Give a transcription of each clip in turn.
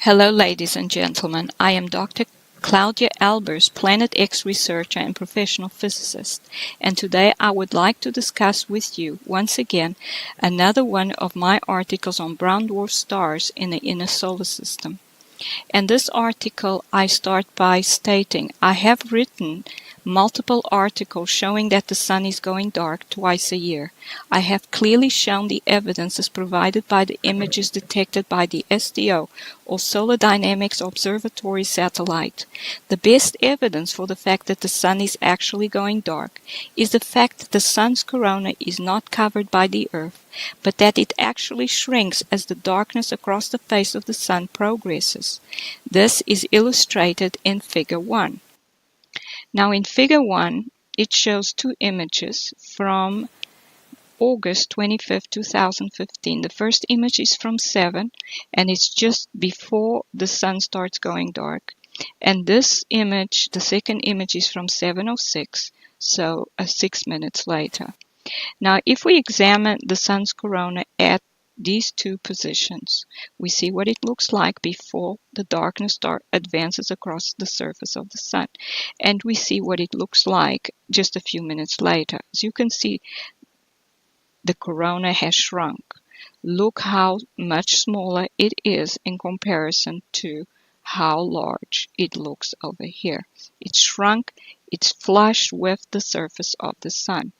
Hello, ladies and gentlemen. I am Dr. Claudia Albers, Planet X researcher and professional physicist, and today I would like to discuss with you, once again, another one of my articles on brown dwarf stars in the inner solar system. And this article I start by stating I have written multiple articles showing that the sun is going dark twice a year. I have clearly shown the evidence as provided by the images detected by the SDO, or Solar Dynamics Observatory satellite. The best evidence for the fact that the sun is actually going dark is the fact that the sun's corona is not covered by the Earth, but that it actually shrinks as the darkness across the face of the sun progresses. This is illustrated in Figure 1. Now in Figure 1, it shows two images from August 25, 2015. The first image is from 7, and it's just before the sun starts going dark. And this image, the second image, is from 7:06, so 6 minutes later. Now, if we examine the sun's corona at these two positions, we see what it looks like before the darkness advances across the surface of the sun. And we see what it looks like just a few minutes later. As you can see, the corona has shrunk. Look how much smaller it is in comparison to how large it looks over here. It's shrunk, it's flush with the surface of the sun.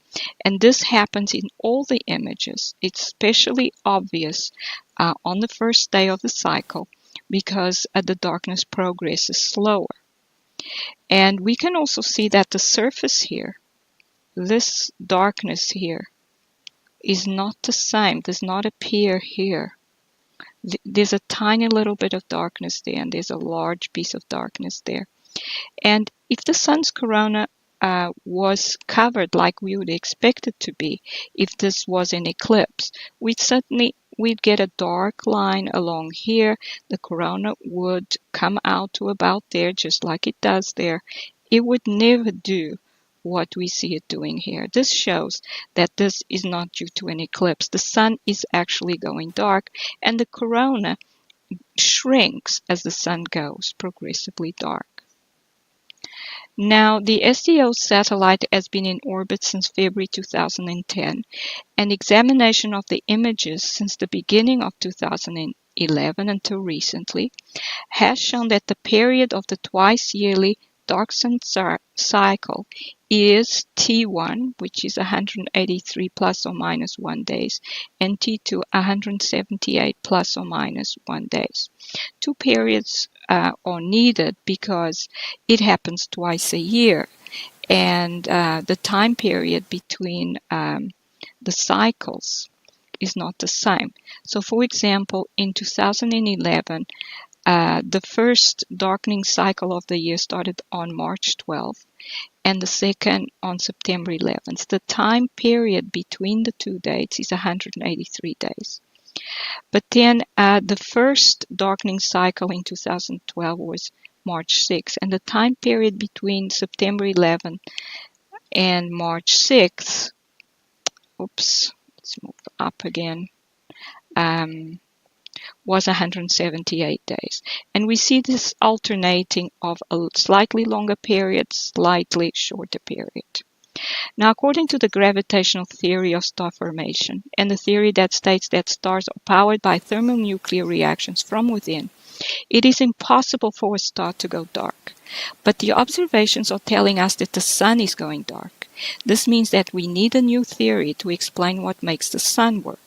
And this happens in all the images. It's especially obvious on the first day of the cycle because the darkness progresses slower. And we can also see that the surface here, this darkness here, is not the same, does not appear here. There's a tiny little bit of darkness there, and there's a large piece of darkness there. And if the sun's corona was covered like we would expect it to be, if this was an eclipse, we'd get a dark line along here. The corona would come out to about there, just like it does there. It would never do what we see it doing here. This shows that this is not due to an eclipse. The sun is actually going dark, and the corona shrinks as the sun goes progressively dark. Now, the SDO satellite has been in orbit since February 2010, and examination of the images since the beginning of 2011 until recently has shown that the period of the twice-yearly dark sun cycle is T1, which is 183 plus or minus 1 days, and T2, 178 plus or minus 1 days. Two periods are needed because it happens twice a year, and the time period between the cycles is not the same. So, for example, in 2011, the first darkening cycle of the year started on March 12th, and the second on September 11th. The time period between the two dates is 183 days. But then the first darkening cycle in 2012 was March 6th, and the time period between September 11th and March 6th, let's move up again, was 178 days. And we see this alternating of a slightly longer period, slightly shorter period. Now, according to the gravitational theory of star formation, and the theory that states that stars are powered by thermonuclear reactions from within, it is impossible for a star to go dark. But the observations are telling us that the sun is going dark. This means that we need a new theory to explain what makes the sun work.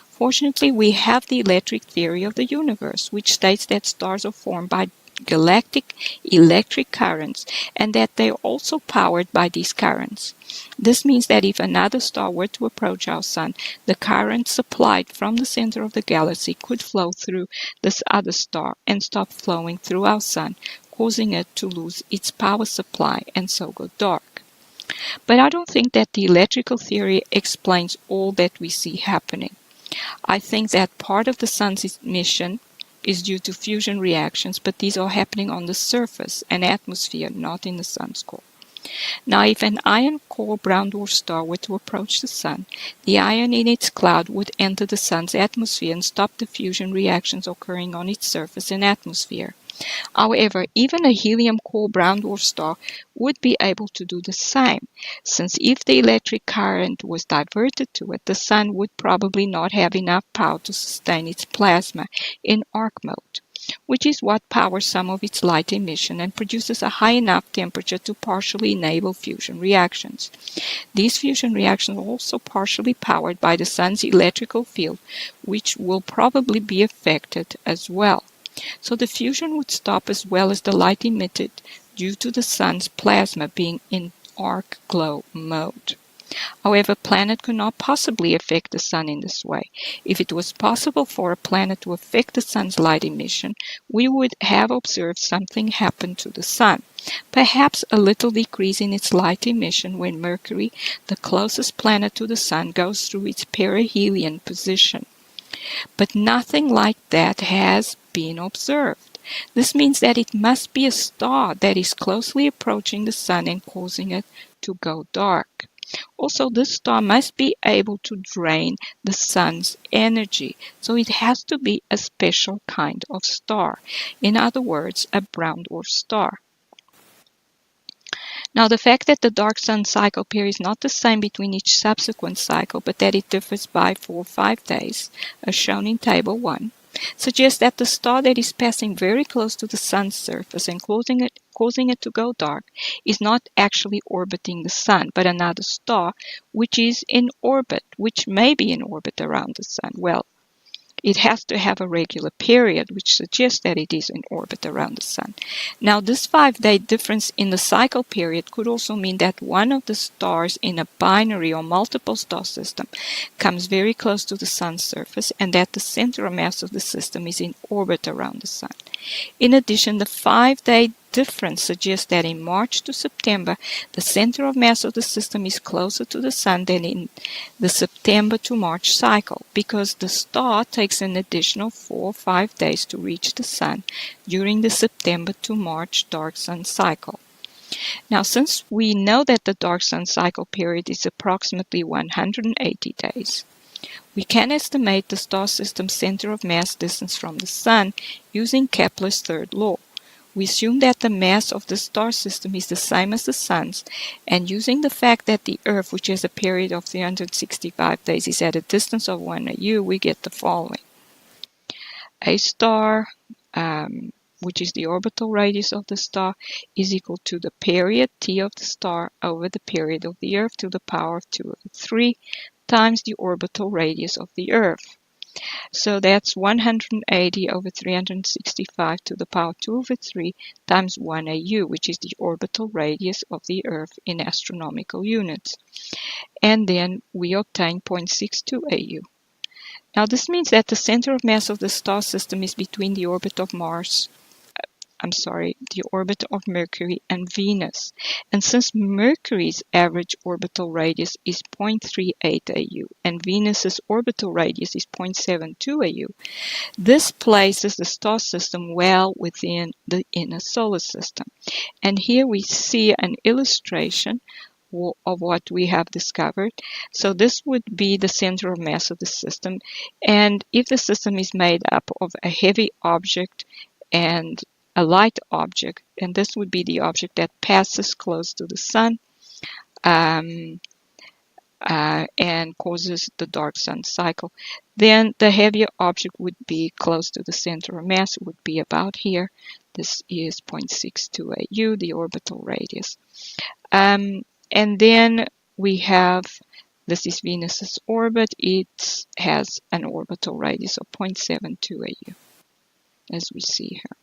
Fortunately, we have the electric theory of the universe, which states that stars are formed by galactic electric currents and that they are also powered by these currents. This means that if another star were to approach our sun, the current supplied from the center of the galaxy could flow through this other star and stop flowing through our sun, causing it to lose its power supply and so go dark. But I don't think that the electrical theory explains all that we see happening. I think that part of the sun's emission is due to fusion reactions, but these are happening on the surface and atmosphere, not in the sun's core. Now, if an iron-core brown dwarf star were to approach the Sun, the iron in its cloud would enter the Sun's atmosphere and stop the fusion reactions occurring on its surface and atmosphere. However, even a helium-core brown dwarf star would be able to do the same, since if the electric current was diverted to it, the Sun would probably not have enough power to sustain its plasma in arc mode, which is what powers some of its light emission and produces a high enough temperature to partially enable fusion reactions. These fusion reactions are also partially powered by the Sun's electrical field, which will probably be affected as well. So the fusion would stop as well as the light emitted due to the Sun's plasma being in arc glow mode. However, a planet could not possibly affect the Sun in this way. If it was possible for a planet to affect the Sun's light emission, we would have observed something happen to the Sun. Perhaps a little decrease in its light emission when Mercury, the closest planet to the Sun, goes through its perihelion position. But nothing like that has been observed. This means that it must be a star that is closely approaching the Sun and causing it to go dark. Also, this star must be able to drain the Sun's energy, so it has to be a special kind of star. In other words, a brown dwarf star. Now, the fact that the dark Sun cycle period is not the same between each subsequent cycle, but that it differs by 4 or 5 days, as shown in Table 1, suggests that the star that is passing very close to the Sun's surface and causing it to go dark is not actually orbiting the Sun, but another star which is in orbit, which may be in orbit around the Sun. Well, it has to have a regular period, which suggests that it is in orbit around the Sun. Now, this 5-day difference in the cycle period could also mean that one of the stars in a binary or multiple star system comes very close to the Sun's surface and that the center of mass of the system is in orbit around the Sun. In addition, the 5-day difference suggests that in March to September, the center of mass of the system is closer to the Sun than in the September to March cycle, because the star takes an additional 4 or 5 days to reach the Sun during the September to March dark Sun cycle. Now, since we know that the dark Sun cycle period is approximately 180 days, we can estimate the star system's center of mass distance from the Sun using Kepler's third law. We assume that the mass of the star system is the same as the Sun's, and using the fact that the Earth, which has a period of 365 days, is at a distance of 1 AU, we get the following. A star, which is the orbital radius of the star, is equal to the period T of the star over the period of the Earth to the power of 2 over 3 times the orbital radius of the Earth. So that's 180 over 365 to the power 2 over 3 times 1 AU, which is the orbital radius of the Earth in astronomical units. And then we obtain 0.62 AU. Now, this means that the center of mass of the star system is between the orbit of the orbit of Mercury and Venus. And since Mercury's average orbital radius is 0.38 AU and Venus's orbital radius is 0.72 AU, this places the star system well within the inner solar system. And here we see an illustration of what we have discovered. So this would be the center of mass of the system. And if the system is made up of a heavy object and a light object, and this would be the object that passes close to the Sun and causes the dark Sun cycle, then the heavier object would be close to the center of mass. It would be about here. This is 0.62 AU, the orbital radius. And then we have, this is Venus's orbit. It has an orbital radius of 0.72 AU, as we see here.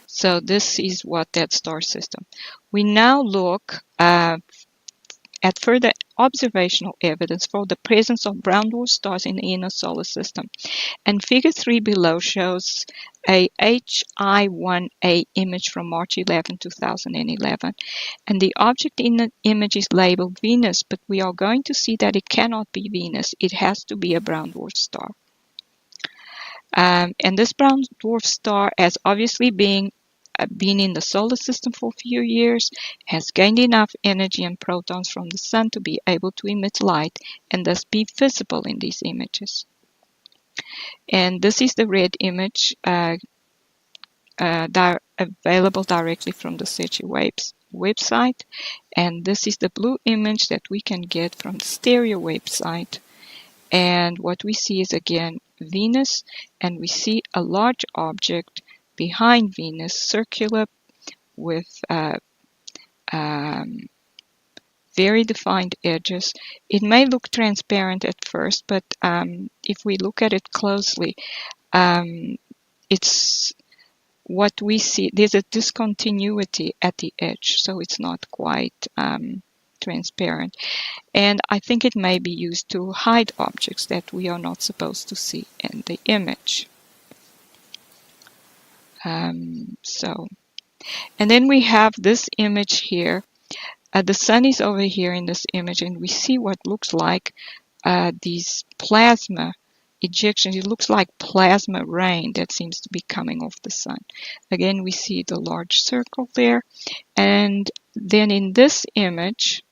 So this is what that star system. We now look at further observational evidence for the presence of brown dwarf stars in the inner solar system. And figure 3 below shows a HI1A image from March 11, 2011. And the object in the image is labeled Venus, but we are going to see that it cannot be Venus. It has to be a brown dwarf star. And this brown dwarf star has obviously been in the solar system for a few years, has gained enough energy and protons from the sun to be able to emit light and thus be visible in these images. And this is the red image available directly from the SETI Waves website. And this is the blue image that we can get from the stereo website. And what we see is again Venus, and we see a large object behind Venus, circular with very defined edges. It may look transparent at first, but if we look at it closely, it's what we see. There's a discontinuity at the edge, so it's not quite transparent. And I think it may be used to hide objects that we are not supposed to see in the image. And then we have this image here. The sun is over here in this image, and we see what looks like these plasma ejections. It looks like plasma rain that seems to be coming off the sun. Again, we see the large circle there. And then in this image,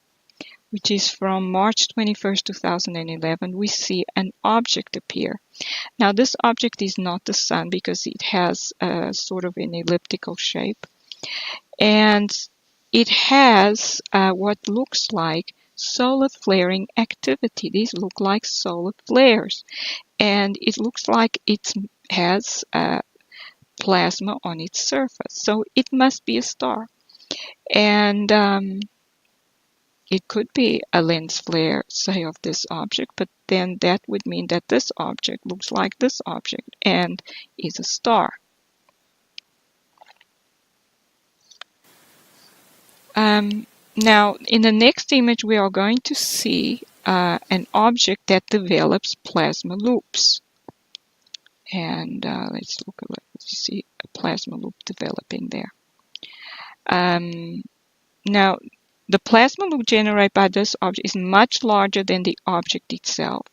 which is from March 21st, 2011, we see an object appear. Now, this object is not the sun because it has sort of an elliptical shape. And it has what looks like solar flaring activity. These look like solar flares. And it looks like it has plasma on its surface. So it must be a star. And it could be a lens flare, say, of this object, but then that would mean that this object looks like this object and is a star. Now, in the next image, we are going to see an object that develops plasma loops. And let's see a plasma loop developing there. Now, the plasma loop generated by this object is much larger than the object itself.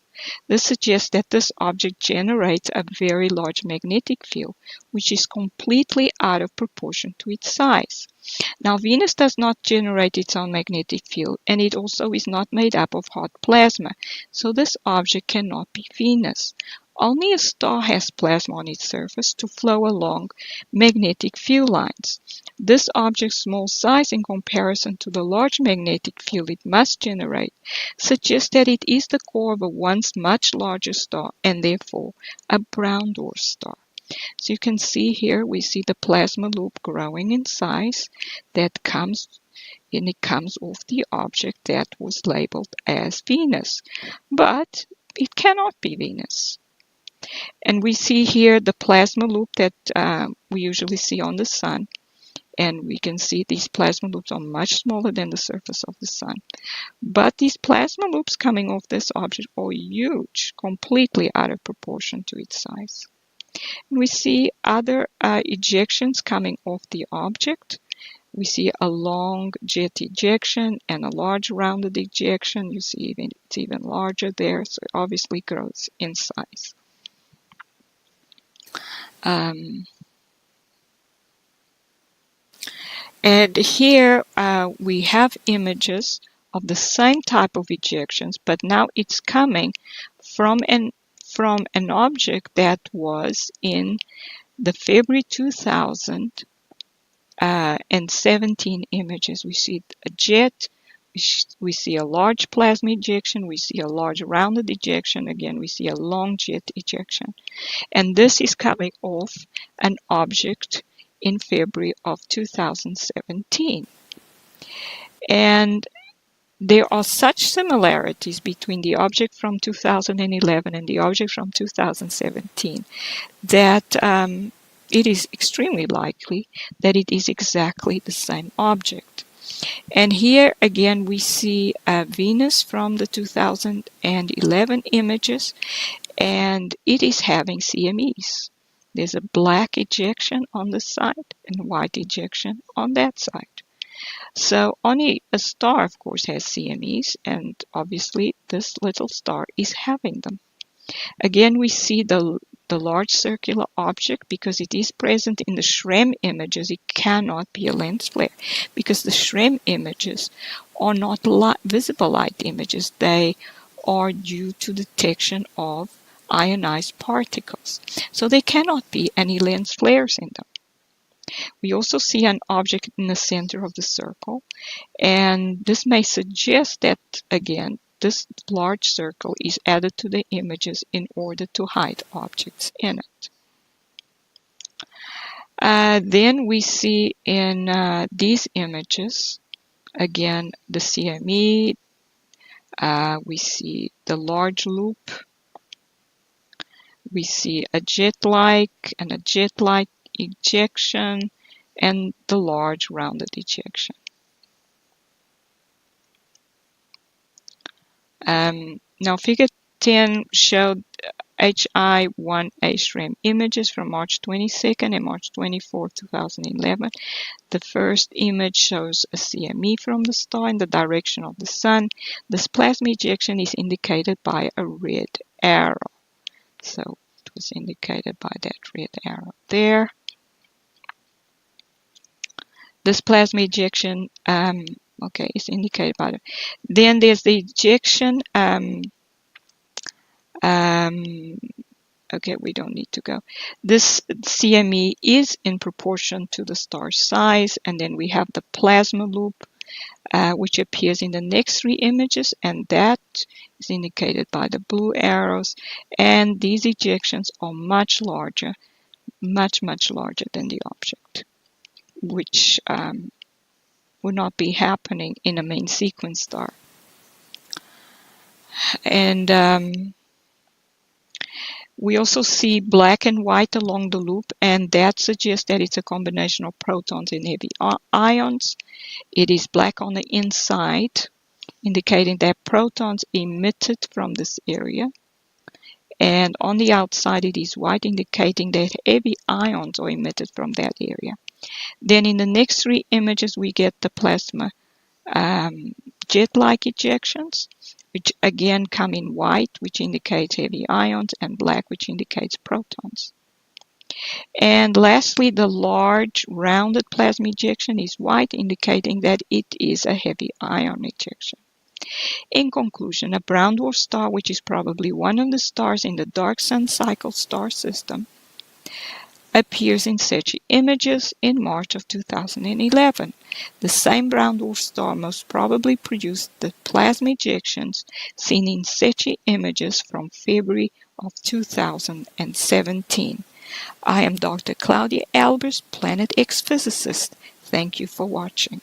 This suggests that this object generates a very large magnetic field, which is completely out of proportion to its size. Now, Venus does not generate its own magnetic field, and it also is not made up of hot plasma, so this object cannot be Venus. Only a star has plasma on its surface to flow along magnetic field lines. This object's small size in comparison to the large magnetic field it must generate suggests that it is the core of a once much larger star and therefore a brown dwarf star. So you can see here we see the plasma loop growing in size that comes off the object that was labeled as Venus. But it cannot be Venus. And we see here the plasma loop that we usually see on the sun. And we can see these plasma loops are much smaller than the surface of the sun. But these plasma loops coming off this object are huge, completely out of proportion to its size. And we see other ejections coming off the object. We see a long jet ejection and a large rounded ejection. You see it's even larger there, so it obviously grows in size. And here we have images of the same type of ejections, but now it's coming from an object that was in the February 2017 images. We see a jet, we see a large plasma ejection, we see a large rounded ejection, again we see a long jet ejection. And this is coming off an object in February of 2017. And there are such similarities between the object from 2011 and the object from 2017 that it is extremely likely that it is exactly the same object. And here again we see Venus from the 2011 images, and it is having CMEs. There's a black ejection on this side and white ejection on that side. So only a star, of course, has CMEs, and obviously this little star is having them. Again, we see the the large circular object, because it is present in the SRAM images, it cannot be a lens flare, because the SRAM images are not visible light images. They are due to detection of ionized particles. So there cannot be any lens flares in them. We also see an object in the center of the circle, and this may suggest that, again, this large circle is added to the images in order to hide objects in it. Then we see in these images, again, the CME, we see the large loop, we see a jet-like and a jet-like ejection, and the large rounded ejection. Now figure 10 showed HI1A SRAM images from March 22nd and March 24, 2011. The first image shows a CME from the star in the direction of the sun. This plasma ejection is indicated by a red arrow. So it was indicated by that red arrow there. This plasma ejection, is indicated by it. Then there's the ejection. Okay, we don't need to go. This CME is in proportion to the star size, and then we have the plasma loop, which appears in the next three images, and that is indicated by the blue arrows. And these ejections are much larger, much larger than the object, which would not be happening in a main sequence star. And we also see black and white along the loop, and that suggests that it's a combination of protons and heavy ions. It is black on the inside, indicating that protons emitted from this area. And on the outside, it is white, indicating that heavy ions are emitted from that area. Then in the next three images, we get the plasma jet-like ejections, which again come in white, which indicates heavy ions, and black, which indicates protons. And lastly, the large rounded plasma ejection is white, indicating that it is a heavy ion ejection. In conclusion, a brown dwarf star, which is probably one of the stars in the dark sun cycle star system, appears in Secchi images in March of 2011. The same brown dwarf star most probably produced the plasma ejections seen in Secchi images from February of 2017. I am Dr. Claudia Albers, Planet X physicist. Thank you for watching.